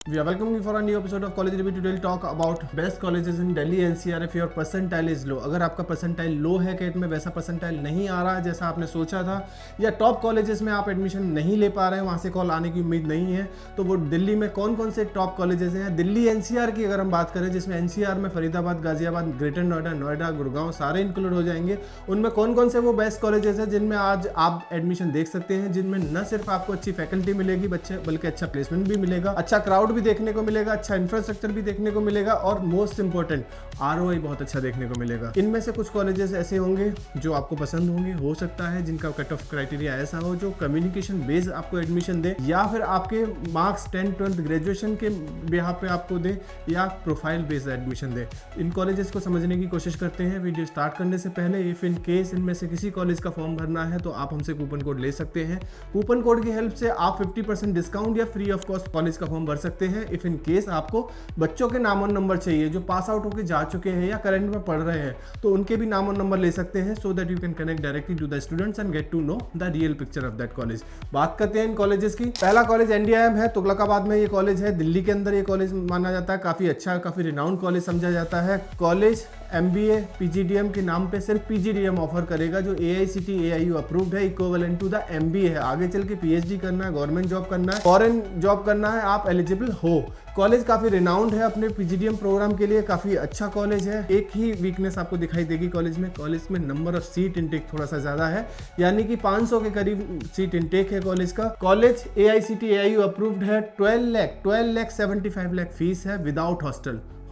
We are welcoming you for a new episode of College Review. Today we'll talk about best colleges in Delhi NCR if your percentile is low. अगर आपका percentile लो है cat में, वैसा percentile नहीं आ रहा है जैसा आपने सोचा था, या टॉप कॉलेजेस में आप एडमिशन नहीं ले पा रहे हैं, वहाँ से कॉल आने की उम्मीद नहीं है, तो वो दिल्ली में कौन कौन से टॉप कॉलेजेस हैं। दिल्ली NCR की अगर हम बात करें, जिसमें NCR में फरीदाबाद, गाजियाबाद, ग्रेटर नोएडा, नोएडा, गुड़गांव सारे इंक्लूड हो जाएंगे, उनमें कौन कौन से वो बेस्ट कॉलेजेस हैं जिनमें आज आप एडमिशन देख सकते हैं, जिनमें न सिर्फ आपको अच्छी फैकल्टी मिलेगी बल्कि अच्छा प्लेसमेंट भी मिलेगा, अच्छा क्राउड भी देखने को मिलेगा, अच्छा इंफ्रास्ट्रक्चर भी देखने को मिलेगा और मोस्ट इंपॉर्टेंट ROI बहुत अच्छा देखने को मिलेगा। इनमें से कुछ कॉलेजेस ऐसे होंगे जो आपको पसंद होंगे, हो सकता है जिनका कट ऑफ क्राइटेरिया ऐसा हो जो कम्युनिकेशन बेस आपको एडमिशन दे, या फिर आपके मार्क्स 10th 12th ग्रेजुएशन के बिहाफ पे आपको दे, या प्रोफाइल बेस्ड एडमिशन दे। इन कॉलेजेस को समझने की कोशिश करते हैं। वीडियो स्टार्ट करने से पहले इफ इन केस इनमें से किसी कॉलेज का फॉर्म भरना है तो आप हमसे कूपन कोड ले सकते हैं। कूपन कोड की हेल्प से आप 50% डिस्काउंट या फ्री ऑफ कॉस्ट कॉलेज का फॉर्म भर सकते हैं। इफ इन केस आपको बच्चों के नाम और नंबर चाहिए जो पास आउट होकर जा चुके हैं या करंट में पढ़ रहे हैं, तो उनके भी नाम और नंबर ले सकते हैं, so that you can connect directly to the students and get to know the real picture of that college. बात करते हैं इन कॉलेजेस की। पहला कॉलेज NDIM है, तुगलकाबाद में ये कॉलेज है। दिल्ली के अंदर ये कॉलेज माना जाता है, काफी अच्छा, काफी रिनाउंड कॉलेज समझा जाता है। कॉलेज MBA PGDM के नाम पे सिर्फ PGDM ऑफर करेगा, जो AICTE AIU अप्रूव्ड है, इक्विवेलेंट टू द MBA है। आगे चल के PhD करना है, गवर्नमेंट जॉब करना है, फॉरेन जॉब करना है, आप एलिजिबल हो। कॉलेज काफी रिनाउंड है अपने PGDM प्रोग्राम के लिए, काफी अच्छा कॉलेज है। एक ही वीकनेस आपको दिखाई देगी कॉलेज में नंबर ऑफ सीट इनटेक थोड़ा सा ज्यादा है, यानी कि 500 के करीब सीट इनटेक है कॉलेज का। कॉलेज AICTE AIU अप्रूव्ड है। 12 लाख 75 लाख फीस है विदाउट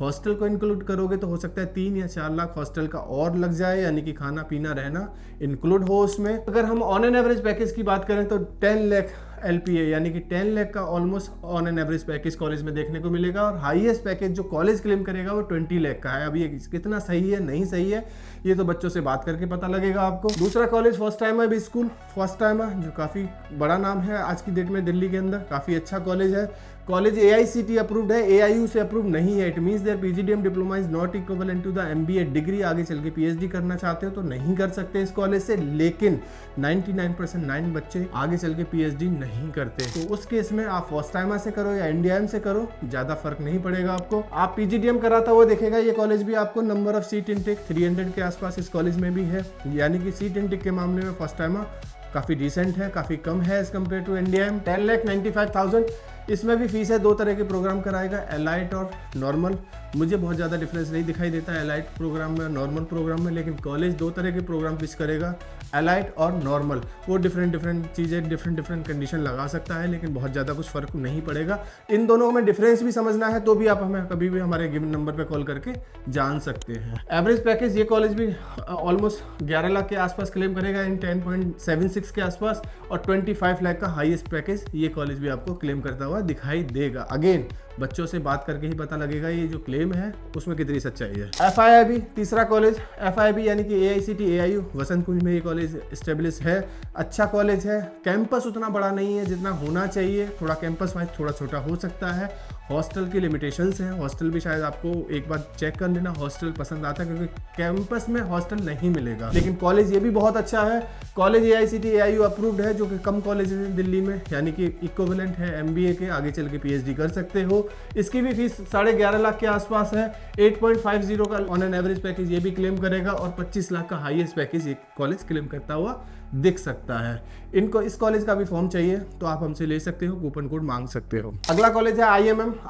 हॉस्टल को इंक्लूड करोगे तो हो सकता है 3 या 4 लाख हॉस्टल का और लग जाए, यानी कि खाना पीना रहना इंक्लूड हो उसमें। अगर हम ऑन एन एवरेज पैकेज की बात करें तो 10 लाख LPA यानी कि 10 लाख का almost on an average package college में देखने को मिलेगा, और हाईएस्ट पैकेज जो कॉलेज क्लेम करेगा वो 20 लाख का है। अब ये कितना सही है नहीं सही है ये तो बच्चों से बात करके पता लगेगा आपको। दूसरा कॉलेज फर्स्ट टाइमर भी स्कूल फर्स्ट टाइमर, जो काफ़ी बड़ा नाम है आज की डेट में दिल्ली के अंदर, काफ़ी अच्छा कॉलेज है। कॉलेज AICTE अप्रूव्ड है, AIU से अप्रूव नहीं है। It means their PGDM diploma is not equivalent to the MBA degree. आगे चल के PhD करना चाहते हो तो नहीं कर सकते इस कॉलेज से, लेकिन 99% बच्चे आगे चल के PhD नहीं करते, तो उस केस में आप फर्स्ट टाइमर से करो या NDIM से करो, ज़्यादा फर्क नहीं पड़ेगा आपको। आप PGDM कराता हुआ देखेगा ये कॉलेज भी आपको। नंबर ऑफ सीट इनटेक 300 के आसपास इस कॉलेज में भी है, यानी कि सीट इनटेक के मामले में फर्स्ट टाइमर काफ़ी डिसेंट है, काफ़ी कम है एज कम्पेयर टू NDIM। 10,95,000 इसमें भी फीस है। 2 तरह के प्रोग्राम कराएगा, एलाइट और नॉर्मल। मुझे बहुत ज़्यादा डिफरेंस नहीं दिखाई देता है एलाइट प्रोग्राम में और नॉर्मल प्रोग्राम में, लेकिन कॉलेज 2 तरह के प्रोग्राम पिच करेगा, एलाइट और नॉर्मल। वो डिफरेंट चीज़ें डिफरेंट कंडीशन लगा सकता है, लेकिन बहुत ज़्यादा कुछ फ़र्क नहीं पड़ेगा। इन दोनों में डिफरेंस भी समझना है तो भी आप हमें कभी भी हमारे गिवन नंबर पर कॉल करके जान सकते हैं। एवरेज पैकेज ये कॉलेज भी ऑलमोस्ट 11 लाख के आसपास क्लेम करेगा, इन 10.76 के आसपास, और 25 लाख का हाईएस्ट पैकेज ये कॉलेज भी आपको क्लेम करता हुआ दिखाई देगा। अगेन बच्चों से बात करके ही पता लगेगा ये जो क्लेम है उसमें कितनी सच्चाई है। FIIB तीसरा कॉलेज, FIIB यानी कि AICTE AIU वसंत कुंज में ये कॉलेज स्टेब्लिश है। अच्छा कॉलेज है। कैंपस उतना बड़ा नहीं है जितना होना चाहिए, थोड़ा कैंपस वाइज थोड़ा छोटा हो सकता है। हॉस्टल की लिमिटेशंस हैं, हॉस्टल भी शायद आपको एक बार चेक कर लेना हॉस्टल पसंद आता है, क्योंकि कैंपस में हॉस्टल नहीं मिलेगा। लेकिन कॉलेज ये भी बहुत अच्छा है। कॉलेज AICTE AIU अप्रूव्ड है, जो कि कम कॉलेज है दिल्ली में, यानी कि इक्विवेलेंट है MBA के। आगे चल के PhD कर सकते हो। इसकी भी फीस 11.5 लाख के आसपास है। 8.50 का ऑन एन एवरेज पैकेज ये भी क्लेम करेगा, और 25 लाख का हाईएस्ट पैकेज ये कॉलेज क्लेम करता हुआ दिख सकता है। इनको इस कॉलेज का भी फॉर्म चाहिए तो आप हमसे ले सकते हो, कूपन कोड मांग सकते हो। अगला कॉलेज है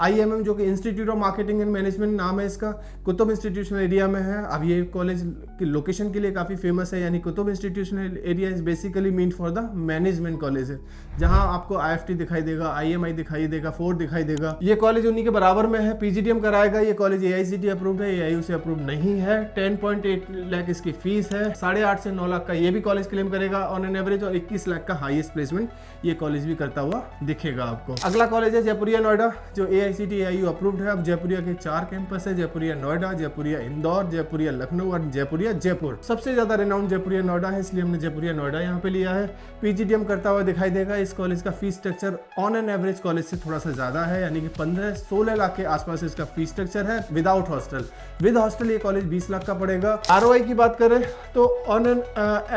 IMM जो कि institute of marketing and management नाम है इसका, कुतुब इंस्टीट्यूशनल एरिया में है। अब ये कॉलेज की लोकेशन के लिए काफ़ी फेमस है, यानी Qutub institutional area is basically mean for the management college है, जहाँ आपको IFT दिखाई देगा, IMI दिखाई देगा, फोर्ट दिखाई देगा। ये कॉलेज उन्हीं के बराबर में है। PGDM कराएगा। ये कॉलेज AICTE अप्रूव्ड है, AIU से अप्रूव नहीं है। 10.8 लाख इसकी फीस है। 8.5 से 9 लाख का ये भी कॉलेज क्लेम करेगा ऑन एन एवरेज, और 21 लाख का हाईएस्ट प्लेसमेंट ये कॉलेज भी करता हुआ दिखेगा आपको। अगला कॉलेज है जयपुरिया नोएडा, जो AICTE AIU अप्रूव्ड है। अब जयपुरिया के 4 कैंपस है, जयपुरिया नोएडा, जयपुरिया इंदौर, जयपुरिया लखनऊ और जयपुरिया जयपुर। सबसे ज्यादा रिनाउंड जयपुरिया नोएडा है, इसलिए हमने जयपुरिया नोएडा यहाँ पे लिया है। PGDM करता हुआ दिखाई देगा। इस कॉलेज का fees structure on an average college से थोड़ा सा ज्यादा है, यानी कि 15-16 लाख के आसपास इसका फीस स्ट्रक्चर है विदाउट हॉस्टल। विद हॉस्टल ये कॉलेज 20 लाख का पड़ेगा। ROI की बात करें तो on an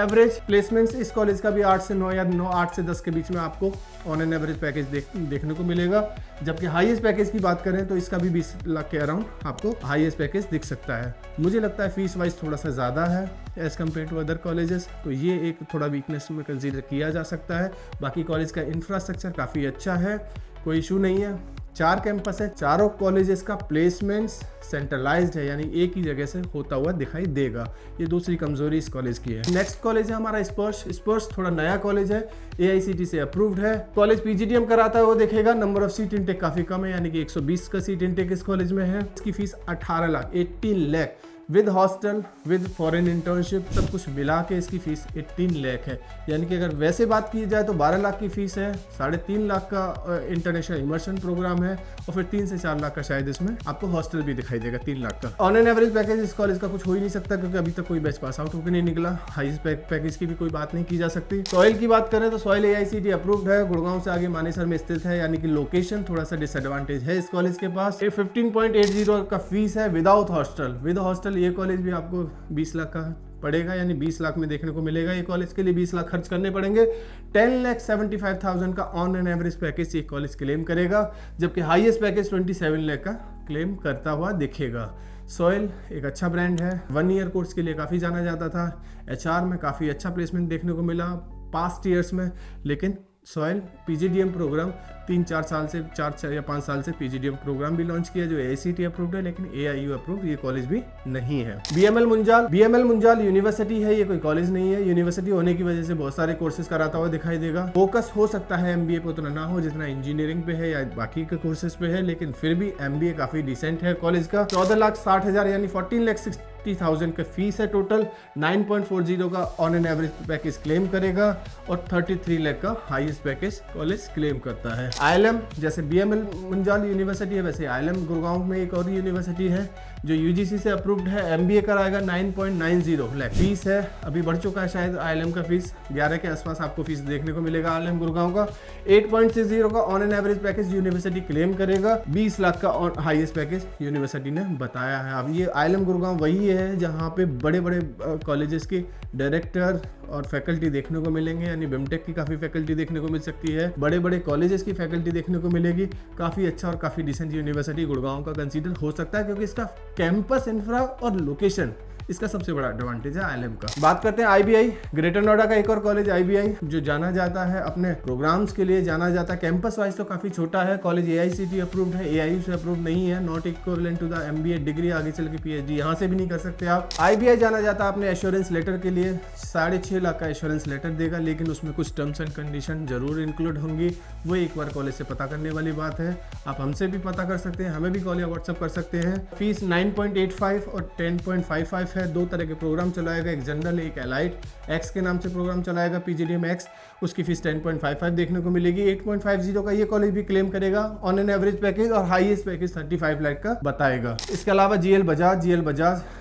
average placement students इस कॉलेज का भी 8 से 9 या 8 से 10 के बीच में आपको ऑन एन एवरेज पैकेज देखने को मिलेगा। जबकि हाईएस्ट पैकेज की बात करें तो इसका भी 20 लाख के अराउंड आपको हाईएस्ट पैकेज दिख सकता है। मुझे लगता है फीस वाइज थोड़ा सा ज़्यादा है as compare to other colleges, तो ये एक थोड़ा वीकनेस में कंसीडर किया जा सकता है। बाकी कॉलेज का इंफ्रास्ट्रक्चर काफ़ी अच्छा है, कोई इशू नहीं है। 4 कैंपस है, चारों कॉलेजेस का प्लेसमेंट्स सेंट्रलाइज्ड है, यानी एक ही जगह से होता हुआ दिखाई देगा। ये दूसरी कमजोरी इस कॉलेज की है। नेक्स्ट कॉलेज है हमारा स्पर्श थोड़ा नया कॉलेज है, AICTE से अप्रूव्ड है। कॉलेज PGDM कराता है वो देखेगा। नंबर ऑफ सीट इंटेक काफी कम है, यानी कि 120 का सीट इंटेक इस कॉलेज में है। इसकी fees 18 lakh 18 lakh with hostel with foreign internship सब कुछ मिला के इसकी फीस 18 लाख है। यानी कि अगर वैसे बात की जाए तो 12 लाख की फीस है, 3.5 लाख का इंटरनेशनल इमर्शन प्रोग्राम है और फिर 3 से 4 लाख का शायद इसमें आपको हॉस्टल भी दिखाई देगा 3 लाख का। ऑन एन एवरेज पैकेज इस कॉलेज का कुछ हो ही नहीं सकता क्योंकि अभी तक कोई बैच पास आउट होकर नहीं निकला। हाईएस्ट पैकेज की भी कोई बात नहीं की जा सकती। सॉइल की बात करें तो सॉइल AICTE अप्रूव्ड है, गुड़गांव से आगे मानेसर में स्थित है, यानी कि लोकेशन थोड़ा सा डिसएडवांटेज है इस कॉलेज के पास। 15.80 का फीस है विदाउट हॉस्टल। विद हॉस्टल ये कॉलेज भी आपको 20 लाख का पड़ेगा, यानी 20 लाख में देखने को मिलेगा। ये कॉलेज के लिए 20 लाख खर्च करने पड़ेंगे। 10,75,000 का ऑन एन एवरेज पैकेज ये कॉलेज क्लेम करेगा, जबकि हाईएस्ट पैकेज 27 लाख का क्लेम करता हुआ दिखेगा। सॉइल एक अच्छा ब्रांड है, 1 ईयर कोर्स के लिए काफ़ी जाना जाता था। HR में काफ़ी अच्छा प्लेसमेंट देखने को मिला पास्ट ईयर्स में, लेकिन सॉइल PGDM प्रोग्राम 3-4 साल से 4 या 5 साल से PGDM प्रोग्राम भी लॉन्च किया जो AICTE अप्रूव्ड है, लेकिन AIU अप्रूव्ड ये कॉलेज भी नहीं है। BML मुंजाल यूनिवर्सिटी है, ये कोई कॉलेज नहीं है। यूनिवर्सिटी होने की वजह से बहुत सारे कोर्सेज कराता हुआ दिखाई देगा। फोकस हो सकता है MBA पे उतना ना हो जितना इंजीनियरिंग पे है या बाकी के कोर्सेज पे है, लेकिन फिर भी MBA काफी डिसेंट है कॉलेज का। 14,60,000 यानी 14,60,000 का फीस है टोटल। 9.40 का on an average package claim करेगा और 33 लाख का हाईएस्ट पैकेज कॉलेज क्लेम करता है। ILM जैसे BML मुंजाल यूनिवर्सिटी है, वैसे ILM गुड़गांव में एक और यूनिवर्सिटी है जो UGC से अप्रूव्ड है। MBA कराएगा 9.90 लाख फीस है। अभी बढ़ चुका है शायद ILM का फीस, 11 के आसपास आपको फीस देखने को मिलेगा ILM गुड़गांव का। 8.60 का on an average package university claim करेगा। 20 लाख का हाईएस्ट पैकेज यूनिवर्सिटी ने बताया है। अब ये ILM गुड़गांव वही है जहाँ पे बड़े बड़े कॉलेजेस के डायरेक्टर और फैकल्टी देखने को मिलेंगे, यानी BMTech की काफ़ी फैकल्टी देखने को मिल सकती है, बड़े बड़े कॉलेजेस की फैकल्टी देखने को मिलेगी। काफ़ी अच्छा और काफ़ी डिसेंट यूनिवर्सिटी गुड़गांव का कंसीडर हो सकता है क्योंकि इसका कैंपस इंफ्रा और लोकेशन इसका सबसे बड़ा एडवांटेज है ILM का। बात करते हैं IBI, ग्रेटर नोएडा का एक और कॉलेज IBI जो जाना जाता है अपने प्रोग्राम्स के लिए जाना जाता है। कैंपस वाइज तो काफी छोटा है कॉलेज, AICTE अप्रूव्ड है, AIU से अप्रूव्ड नहीं है, not equivalent to the MBA degree. आगे चल के PhD यहाँ से भी नहीं कर सकते आप। IBI जाना जाता है अपने एश्योरेंस लेटर के लिए, 6.5 लाख का एश्योरेंस लेटर देगा, लेकिन उसमें कुछ टर्म्स एंड कंडीशन जरूर इंक्लूड होंगी। वो एक बार कॉलेज से पता करने वाली बात है। आप हमसे भी पता कर सकते हैं, हमें भी कॉल या व्हाट्सअप कर सकते हैं। फीस 9.85 और 10.55 है। 2 तरह के प्रोग्राम चलाएगा, एक जनरल एक एलाइट। X के नाम से प्रोग्राम चलाएगा PGDM X, उसकी फीस 10.55 देखने को मिलेगी। 8.50 का ये कॉलेज भी क्लेम करेगा ऑन एन एवरेज पैकेज और हाईएस्ट पैकेज 35 लाख का बताएगा। इसके अलावा GL बजाज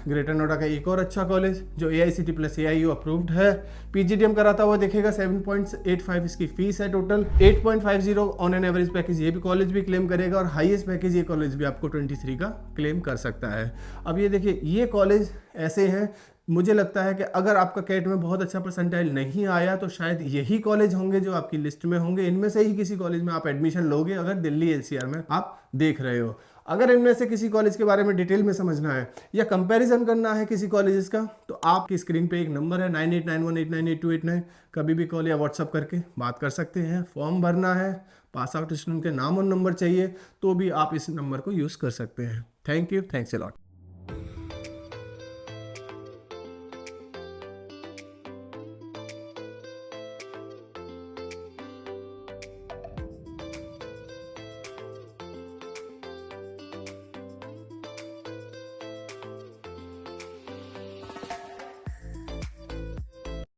ग्रेटर नोएडा का एक और अच्छा कॉलेज जो AICTE प्लस AIU अप्रूव्ड है, PGDM कराता हुआ देखेगा। 7.85 इसकी फीस है total. 8.50 on an average package ये भी कॉलेज भी क्लेम करेगा और हाईएस्ट पैकेज ये कॉलेज भी आपको 23 का क्लेम कर सकता है। अब ये देखिए, ये कॉलेज ऐसे हैं, मुझे लगता है कि अगर आपका कैट में बहुत अच्छा परसेंटाइल नहीं आया तो शायद यही कॉलेज होंगे जो आपकी लिस्ट में होंगे। इनमें से ही किसी कॉलेज में आप एडमिशन लोगे अगर दिल्ली NCR में आप देख रहे हो। अगर इनमें से किसी कॉलेज के बारे में डिटेल में समझना है या कंपैरिजन करना है किसी कॉलेजेस का, तो आपकी स्क्रीन पे एक नंबर है 9891898289, कभी भी कॉल या व्हाट्सअप करके बात कर सकते हैं। फॉर्म भरना है, पास आउट स्टूडेंट के नाम और नंबर चाहिए तो भी आप इस नंबर को यूज़ कर सकते हैं। Thank you, thanks a lot.